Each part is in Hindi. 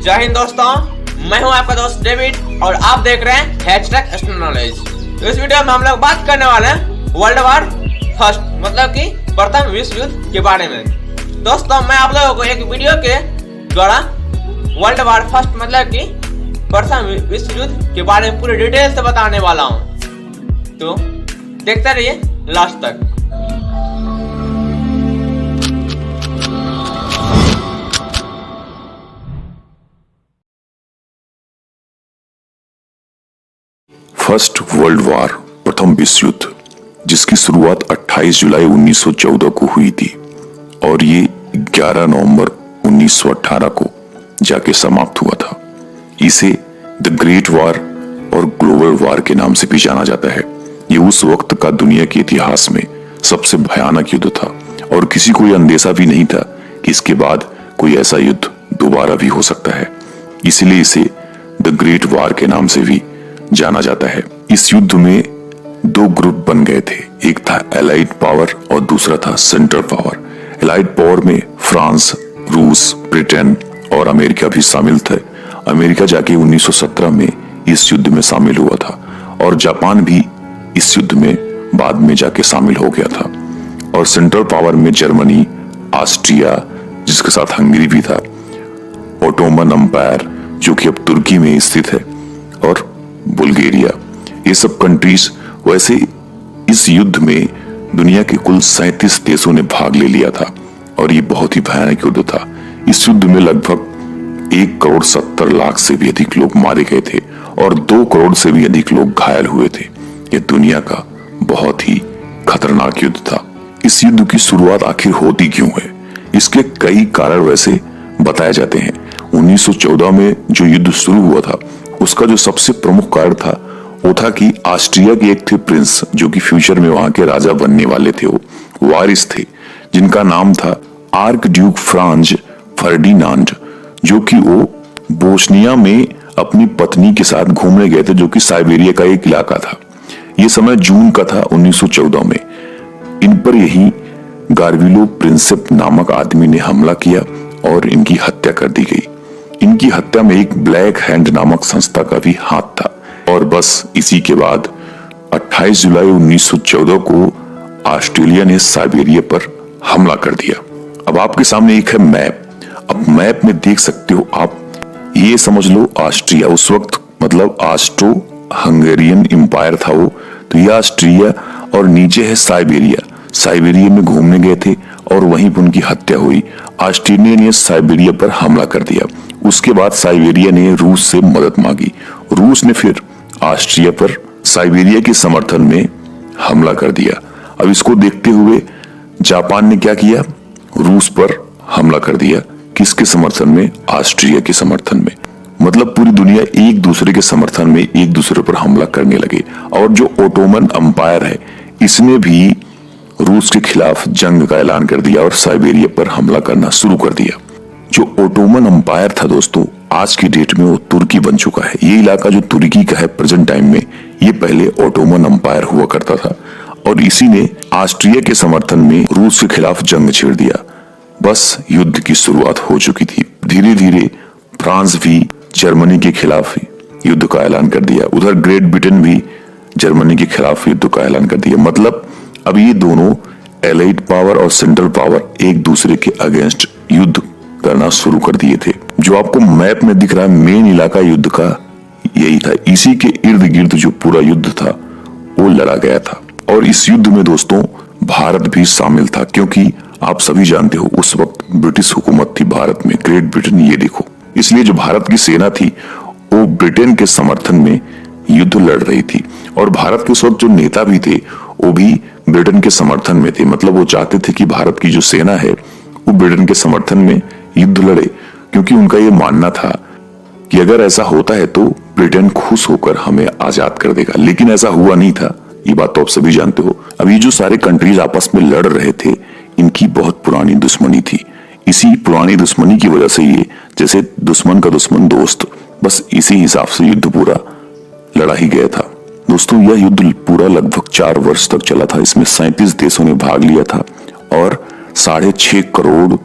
जय हिंद दोस्तों, मैं हूं आपका दोस्त डेविड और आप देख रहे हैं हैशटैग एस्ट्रो नॉलेज। तो इस वीडियो में हम लोग बात करने वाले हैं वर्ल्ड वार फर्स्ट मतलब कि प्रथम विश्व युद्ध के बारे में। दोस्तों मैं आप लोगों को एक वीडियो के द्वारा वर्ल्ड वार फर्स्ट मतलब कि प्रथम विश्व युद्ध के बारे में पूरी डिटेल से बताने वाला हूं, तो देखते रहिए लास्ट तक। फर्स्ट वर्ल्ड वार प्रथम विश्व युद्ध, जिसकी शुरुआत 28 जुलाई 1914 को हुई थी और ये 11 नवंबर 1918 को जाके समाप्त हुआ था। इसे द ग्रेट वार और ग्लोबल वार के नाम से भी जाना जाता है। ये उस वक्त का दुनिया के इतिहास में सबसे भयानक युद्ध था और किसी को यह अंदेशा भी नहीं था कि इसके बाद कोई ऐसा युद्ध दोबारा भी हो सकता है। इसलिए इसे द ग्रेट वार के नाम से भी जाना जाता है। इस युद्ध में दो ग्रुप बन गए थे, एक था एलाइड पावर और दूसरा था सेंट्रल पावर। एलाइड पावर में फ्रांस, रूस, ब्रिटेन और अमेरिका भी शामिल थे। अमेरिका जाके 1917 में इस युद्ध में शामिल हुआ था और जापान भी इस युद्ध में बाद में जाके शामिल हो गया था। और सेंट्रल पावर में जर्मनी, ऑस्ट्रिया, जिसके साथ हंगरी भी था, ओटोमन अंपायर जो कि अब तुर्की में स्थित है, और बुल्गारिया, ये सब कंट्रीज। वैसे इस युद्ध में दुनिया के कुल 37 देशों ने भाग ले लिया था और ये बहुत ही भयानक युद्ध था। इस युद्ध में लगभग 1,70,00,000 से भी अधिक लोग मारे गए थे और 2 करोड़ से भी अधिक लोग घायल हुए थे। यह दुनिया का बहुत ही खतरनाक युद्ध था। इस युद्ध की शुरुआत आखिर होती क्यों है, इसके कई कारण वैसे बताए जाते हैं। 1914 में जो युद्ध शुरू हुआ था उसका जो सबसे प्रमुख कारण था वो था कि ऑस्ट्रिया के एक थे प्रिंस, जो कि फ्यूचर में वहां के राजा बनने वाले थे, वो वारिस थे, जिनका नाम था आर्क ड्यूक फ्रांज फर्डिनांड, जो कि वो बोस्निया में अपनी पत्नी के साथ घूमने गए थे, जो कि साइबेरिया का एक इलाका था। ये समय जून का था 1914 में। इन पर यही गार्विलो प्रिंसेप नामक आदमी ने हमला किया और इनकी हत्या कर दी गई। इनकी हत्या में एक ब्लैक हैंड नामक संस्था का भी हाथ था। और बस इसी के बाद 28 जुलाई 1914 को ऑस्ट्रेलिया ने साइबेरिया पर हमला कर दिया। अब आपके सामने एक है मैप। अब मैप में देख सकते हो आप, ये समझ लो ऑस्ट्रिया उस वक्त मतलब ऑस्ट्रो हंगेरियन एम्पायर था वो, तो ये ऑस्ट्रिया और नीचे है साइबेरिया। साइबेरिया में घूमने गए थे और वहीं पर उनकी हत्या हुई। ऑस्ट्रेलिया ने साइबेरिया पर हमला कर दिया। उसके बाद साइबेरिया ने रूस से मदद मांगी। रूस ने फिर ऑस्ट्रिया पर साइबेरिया के समर्थन में हमला कर दिया। अब इसको देखते हुए जापान ने क्या किया, रूस पर हमला कर दिया। किसके समर्थन में? ऑस्ट्रिया के समर्थन में। मतलब पूरी दुनिया एक दूसरे के समर्थन में एक दूसरे पर हमला करने लगे। और जो ओटोमन अंपायर है इसने भी रूस के खिलाफ जंग का ऐलान कर दिया और साइबेरिया पर हमला करना शुरू कर दिया। जो ओटोमन अंपायर था दोस्तों, आज की डेट में वो तुर्की बन चुका है। ये इलाका जो तुर्की का है प्रेजेंट टाइम में, ये पहले ओटोमन अंपायर हुआ करता था और इसी ने ऑस्ट्रिया के समर्थन में रूस के खिलाफ जंग छेड़ दिया। बस युद्ध की शुरुआत हो चुकी थी। धीरे धीरे फ्रांस भी जर्मनी के खिलाफ युद्ध का ऐलान कर दिया। उधर ग्रेट ब्रिटेन भी जर्मनी के खिलाफ युद्ध का ऐलान कर दिया। मतलब अब ये दोनों एलाइड पावर और सेंट्रल पावर एक दूसरे के अगेंस्ट युद्ध करना शुरू कर दिए थे। जो आपको मैप में दिख रहा है मेन इलाका युद्ध का यही था। इसी के इर्द गिर्द जो पूरा युद्ध था वो लड़ा गया था। और इस युद्ध में दोस्तों भारत भी शामिल था, क्योंकि आप सभी जानते हो उस वक्त ब्रिटिश हुकूमत थी भारत में, ग्रेट ब्रिटेन, ये देखो। इसलिए जो भारत की सेना थी वो ब्रिटेन के समर्थन में युद्ध लड़ रही थी और भारत के उस वक्त जो नेता भी थे वो भी ब्रिटेन के समर्थन में थे। मतलब वो चाहते थे कि भारत की जो सेना है वो ब्रिटेन के समर्थन में युद्ध लड़े, क्योंकि उनका ये मानना था कि अगर ऐसा होता है तो ब्रिटेन खुश होकर हमें आजाद कर देगा। लेकिन ऐसा हुआ नहीं था, ये बात तो आप सभी जानते हो। अभी जो सारे कंट्रीज आपस में लड़ रहे थे इनकी बहुत पुरानी दुश्मनी थी। इसी पुरानी दुश्मनी की वजह से ये जैसे दुश्मन का दुश्मन दोस्त, बस इसी हिसाब से युद्ध पूरा लड़ा ही गया था। दोस्तों यह युद्ध पूरा लगभग 4 वर्ष तक चला था। इसमें 37 देशों ने भाग लिया था और 6.5 करोड़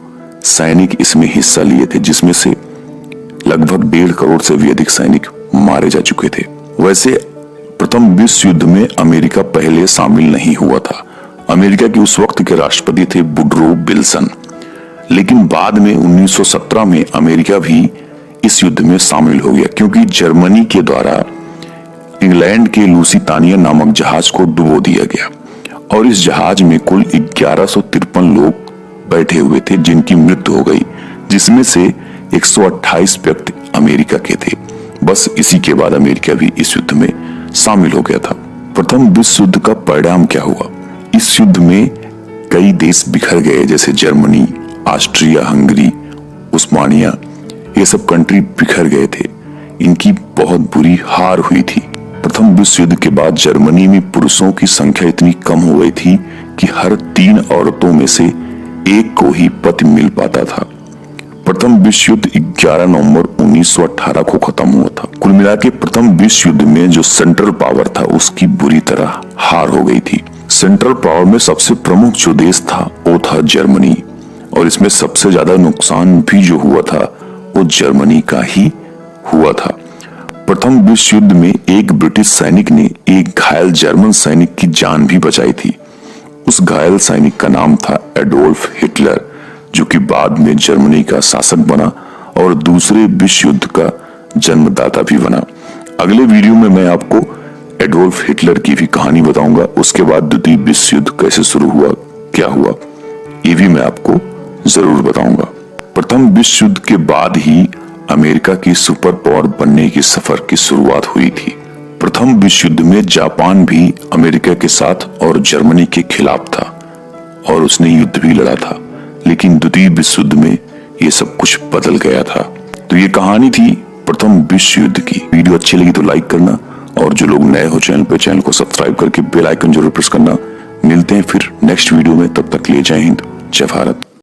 सैनिक इसमें हिस्सा लिए थे, जिसमें से लगभग 1.5 करोड़ से भी अधिक सैनिक मारे जा चुके थे। वैसे प्रथम विश्व युद्ध में अमेरिका पहले शामिल नहीं हुआ था। अमेरिका के उस वक्त के राष्ट्रपति थे वुडरो विल्सन, लेकिन बाद में 1917 में अमेरिका भी इस युद्ध में शामिल हो गया, क्योंकि जर्मनी के द्वारा इंग्लैंड के लुसितानिया नामक जहाज को डुबो दिया गया और इस जहाज में कुल 1153 लोग बैठे हुए थे जिनकी मृत्यु हो गई, जिसमें से 128 व्यक्ति अमेरिका के थे। बस इसी के बाद अमेरिका भी इस युद्ध में शामिल हो गया था। प्रथम विश्व युद्ध का परिणाम क्या हुआ? इस युद्ध में कई देश बिखर गए, जैसे जर्मनी, ऑस्ट्रिया हंगरी, उस्मानिया, ये सब कंट्री बिखर गए थे। इनकी बहुत बुरी हार हुई थी। प्रथम विश्व युद्ध के बाद जर्मनी में पुरुषों की संख्या इतनी कम हो गई थी कि हर 3 औरतों में से एक को ही पति मिल पाता था। प्रथम विश्व युद्ध 11 नवंबर 1918 को खत्म हुआ था। कुल मिला के प्रथम विश्व युद्ध में जो सेंट्रल पावर था उसकी बुरी तरह हार हो गई थी। सेंट्रल पावर में सबसे प्रमुख जो देश था वो था जर्मनी, और इसमें सबसे ज्यादा नुकसान भी जो हुआ था वो जर्मनी का ही हुआ था। प्रथम विश्व युद्ध में एक ब्रिटिश सैनिक ने एक घायल जर्मन सैनिक की जान भी बचाई थी। उस घायल सैनिक का नाम था एडोल्फ हिटलर, जो कि बाद में जर्मनी का शासक बना और दूसरे विश्व युद्ध का जन्मदाता भी बना। अगले वीडियो में मैं आपको एडोल्फ हिटलर की भी कहानी बताऊंगा। उसके बाद द्वितीय विश्व युद्ध कैसे शुरू हुआ, क्या हुआ, ये भी मैं आपको जरूर बताऊंगा। प्रथम विश्व युद्ध के बाद ही अमेरिका की सुपर पावर बनने की सफर की शुरुआत हुई थी। प्रथम विश्व युद्ध में जापान भी अमेरिका के साथ और जर्मनी के खिलाफ था और उसने युद्ध भी लड़ा था, लेकिन द्वितीय विश्व युद्ध में ये सब कुछ बदल गया था। तो ये कहानी थी प्रथम विश्व युद्ध की। वीडियो अच्छी लगी तो लाइक करना, और जो लोग नए हो चैनल पे, चैनल को सब्सक्राइब करके बेल आइकन जरूर प्रेस करना। मिलते हैं फिर नेक्स्ट वीडियो में, तब तक के लिए जय हिंद, जय भारत।